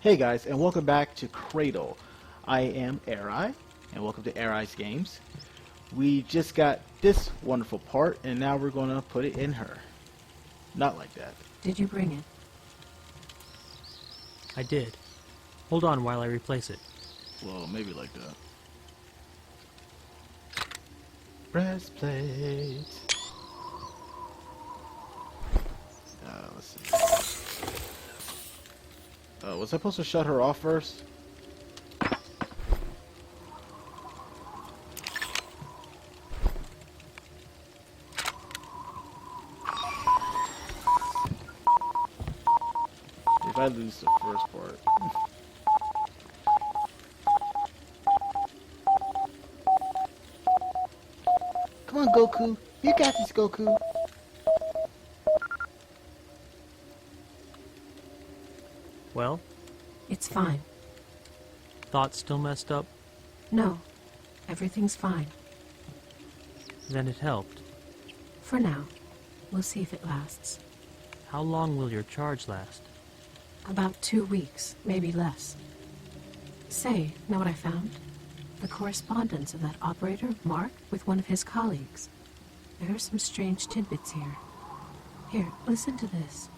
Hey guys, and welcome back to Cradle. I am Aerai, and welcome to Aerai's Games. We just got this wonderful part, and now we're going to put it in her. Not like that. Did you bring it? I did. Hold on while I replace it. Well, maybe like that. Breastplate. Let's see. Was I supposed to shut her off first? If I lose the first part. Come on, Goku. You got this, Goku. Well, It's fine. thoughts still messed up? No, everything's fine. Then it helped. For now. We'll see if it lasts. How long will your charge last? About 2 weeks, maybe less. Say, know what I found? The correspondence of that operator, Mark, with one of his colleagues. There are some strange tidbits here. Here, listen to this.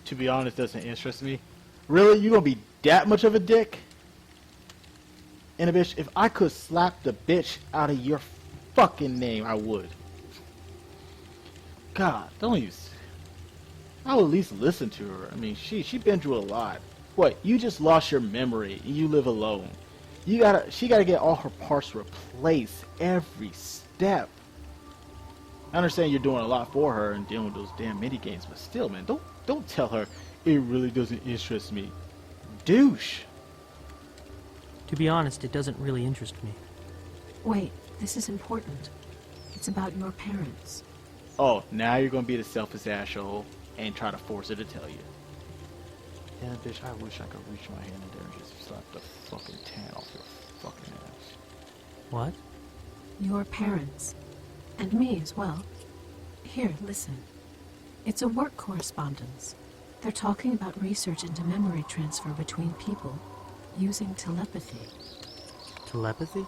To be honest, doesn't interest me. Really? You gonna be that much of a dick? And a bitch, if I could slap the bitch out of your fucking name, I would. God, don't you... I would at least listen to her. I mean, she been through a lot. What, you just lost your memory and you live alone. She gotta get all her parts replaced every step. I understand you're doing a lot for her and dealing with those damn mini games, but still, man, don't tell her it really doesn't interest me. Douche. To be honest, it doesn't really interest me. Wait, this is important. It's about your parents. Oh, now you're gonna be the selfish asshole and try to force her to tell you. Yeah, bitch, I wish I could reach my hand in there and just slap the fucking tan off your fucking ass. What? Your parents. And me as well. Here, listen. It's a work correspondence. They're talking about research into memory transfer between people using telepathy. Telepathy?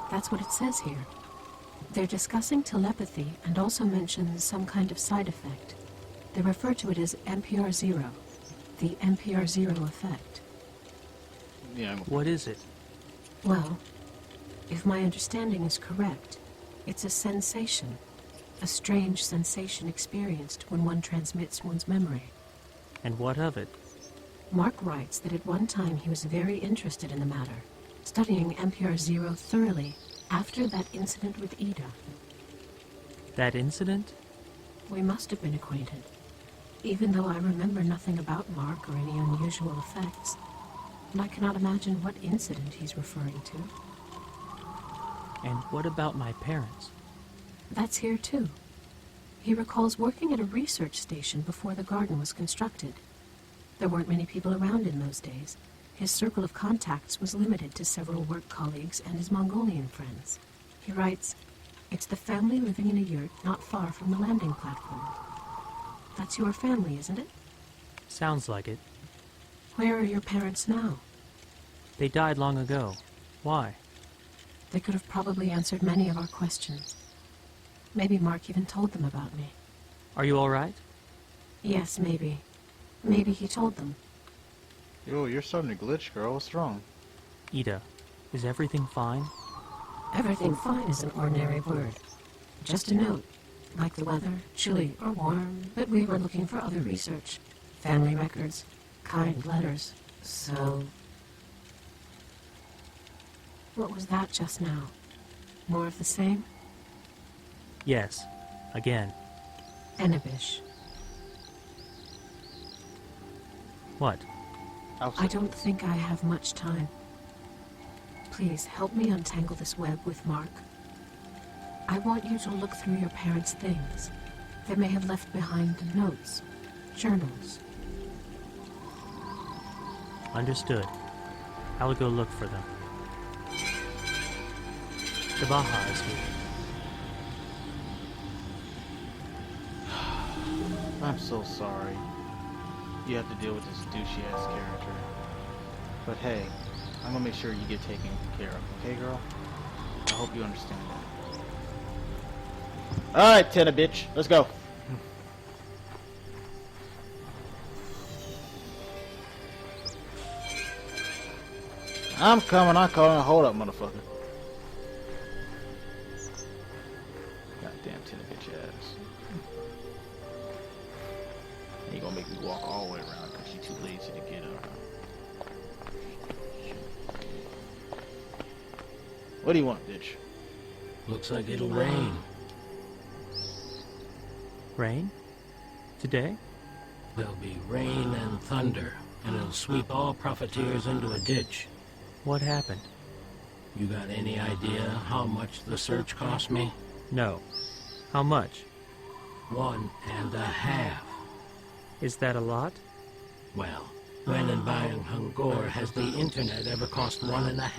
That's what it says here. They're discussing telepathy and also mention some kind of side effect. They refer to it as NPR0, the NPR0 effect. Yeah. What is it? Well, if my understanding is correct, it's a sensation, a strange sensation experienced when one transmits one's memory. And what of it? Mark writes that at one time he was very interested in the matter, studying NPR0 thoroughly after that incident with Ida. That incident? We must have been acquainted, even though I remember nothing about Mark or any unusual effects, and I cannot imagine what incident he's referring to. And what about my parents? That's here too. He recalls working at a research station before the garden was constructed. There weren't many people around in those days. His circle of contacts was limited to several work colleagues and his Mongolian friends. He writes, "It's the family living in a yurt not far from the landing platform." That's your family, isn't it? Sounds like it. Where are your parents now? They died long ago. Why? They could have probably answered many of our questions. Maybe Mark even told them about me. Are you all right? Yes, maybe. Maybe he told them. Yo, you're starting to glitch, girl. What's wrong? Ida, is everything fine? Everything fine is an ordinary word. Just a note, like the weather, chilly or warm, but we were looking for other research. Family records, kind letters, so... What was that just now? More of the same? Yes. Again. Enibish. What? I don't think I have much time. Please help me untangle this web with Mark. I want you to look through your parents' things. They may have left behind notes, journals. Understood. I will go look for them. The Baja is here. I'm so sorry. you have to deal with this douchey-ass character. But hey, I'm gonna make sure you get taken care of, okay, girl? I hope you understand that. Alright, Tenna bitch, let's go. I'm coming. Hold up, motherfucker. Goddamn Tenna bitch ass. You gonna make me walk all the way around because she's too lazy to get up. What do you want, bitch? Looks like it'll rain. Rain? Today? There'll be rain and thunder, and it'll sweep all profiteers into a ditch. What happened? You got any idea how much the search cost me? No. How much? 1.5. Is that a lot? Well, when and buying Hungor has the internet ever cost 1.5?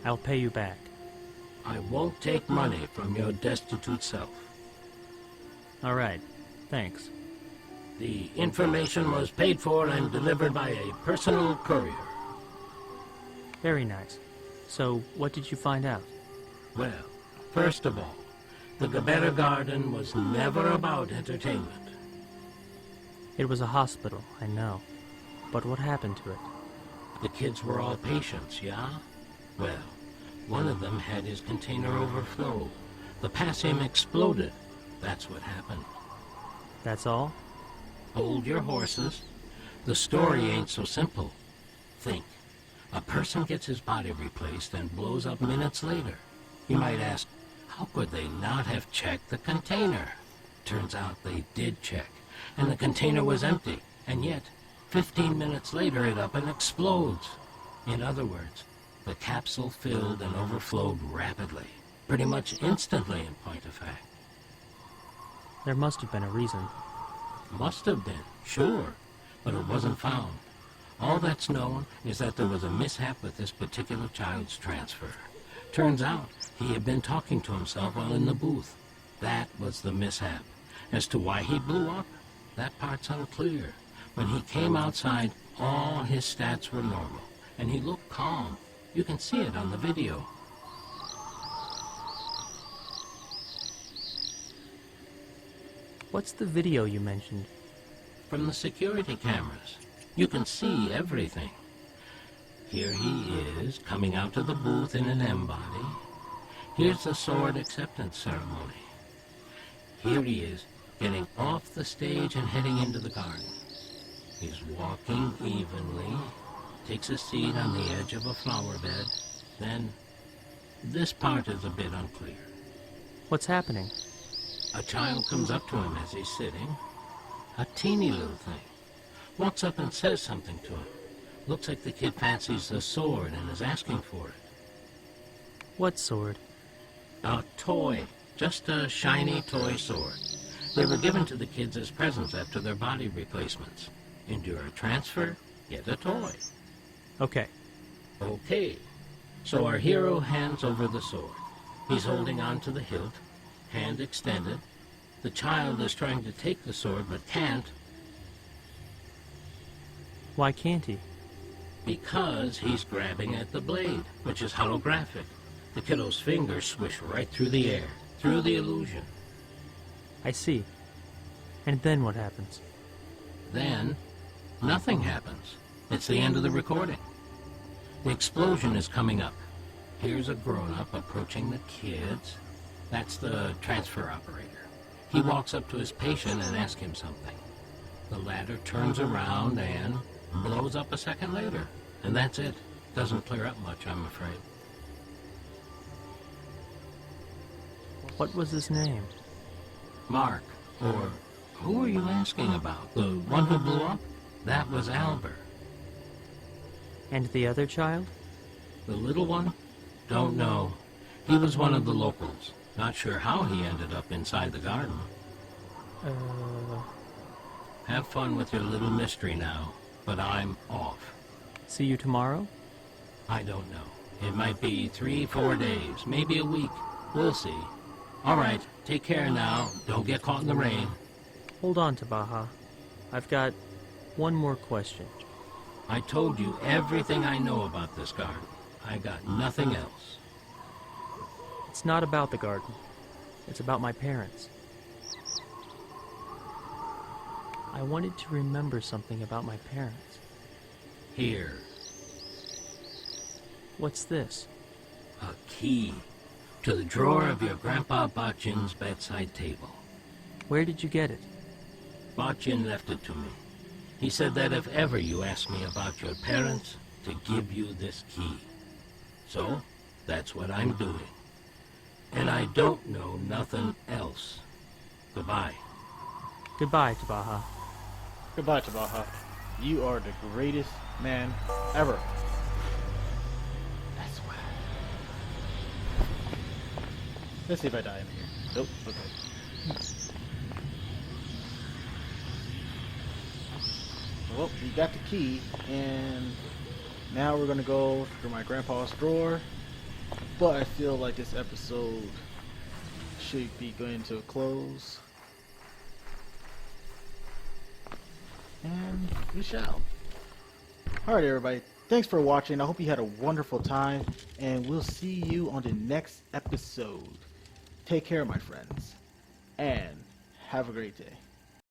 I'll pay you back. I won't take money from your destitute self. All right. Thanks. The information was paid for and delivered by a personal courier. Very nice. So, what did you find out? Well, first of all, the Gebera Garden was never about entertainment. It was a hospital, I know. But what happened to it? The kids were all patients, yeah? Well, one of them had his container overflow. The potassium exploded. That's what happened. That's all? Hold your horses. The story ain't so simple. Think. A person gets his body replaced and blows up minutes later. You might ask, how could they not have checked the container? Turns out they did check, and the container was empty. And yet, 15 minutes later it up and explodes. In other words, the capsule filled and overflowed rapidly. Pretty much instantly, in point of fact. There must have been a reason. Must have been, sure, but it wasn't found. All that's known is that there was a mishap with this particular child's transfer. Turns out he had been talking to himself while in the booth. That was the mishap. As to why he blew up, that part's unclear. When he came outside, all his stats were normal, and he looked calm. You can see it on the video. What's the video you mentioned? From the security cameras. You can see everything. Here he is, coming out of the booth in an M-body. Here's the sword acceptance ceremony. Here he is, getting off the stage and heading into the garden. He's walking evenly, takes a seat on the edge of a flower bed. Then, this part is a bit unclear. What's happening? A child comes up to him as he's sitting. A teeny little thing. Walks up and says something to him. Looks like the kid fancies the sword and is asking for it. What sword? A toy. Just a shiny toy sword. They were given to the kids as presents after their body replacements. Endure a transfer, get a toy. Okay. Okay. So our hero hands over the sword. He's holding on to the hilt, hand extended. The child is trying to take the sword but can't. Why can't he? Because he's grabbing at the blade, which is holographic. The kiddo's fingers swish right through the air, through the illusion. I see. And then what happens? Then, nothing happens. It's the end of the recording. The explosion is coming up. Here's a grown-up approaching the kids. That's the transfer operator. He walks up to his patient and asks him something. The latter turns around and blows up a second later. And that's it. Doesn't clear up much, I'm afraid. What was his name? Mark, or who are you asking about? The one who blew up? That was Albert. And the other child? The little one? Don't know. He was one of the locals. Not sure how he ended up inside the garden. Have fun with your little mystery now, but I'm off. See you tomorrow? I don't know. It might be 3-4 days, maybe a week. We'll see. All right, take care now. Don't get caught in the rain. Hold on to Baja. I've got One more question. I told you everything I know about this garden. I got nothing else. It's not about the garden. It's about my parents. I wanted to remember something about my parents. Here, What's this? a key to the drawer of your Grandpa Bachin's bedside table. Where did you get it? Bachin left it to me. He said that if ever you ask me about your parents, to give you this key. So, that's what I'm doing. And I don't know nothing else. Goodbye. Goodbye, Tabaha. Goodbye, Tabaha. You are the greatest man ever. That's why. Let's see if I die in here. Nope. Okay. Well, we got the key, and now we're gonna go to my grandpa's drawer. But I feel like this episode should be going to a close. And we shall. Alright everybody, thanks for watching. I hope you had a wonderful time, and we'll see you on the next episode. Take care, my friends, and have a great day.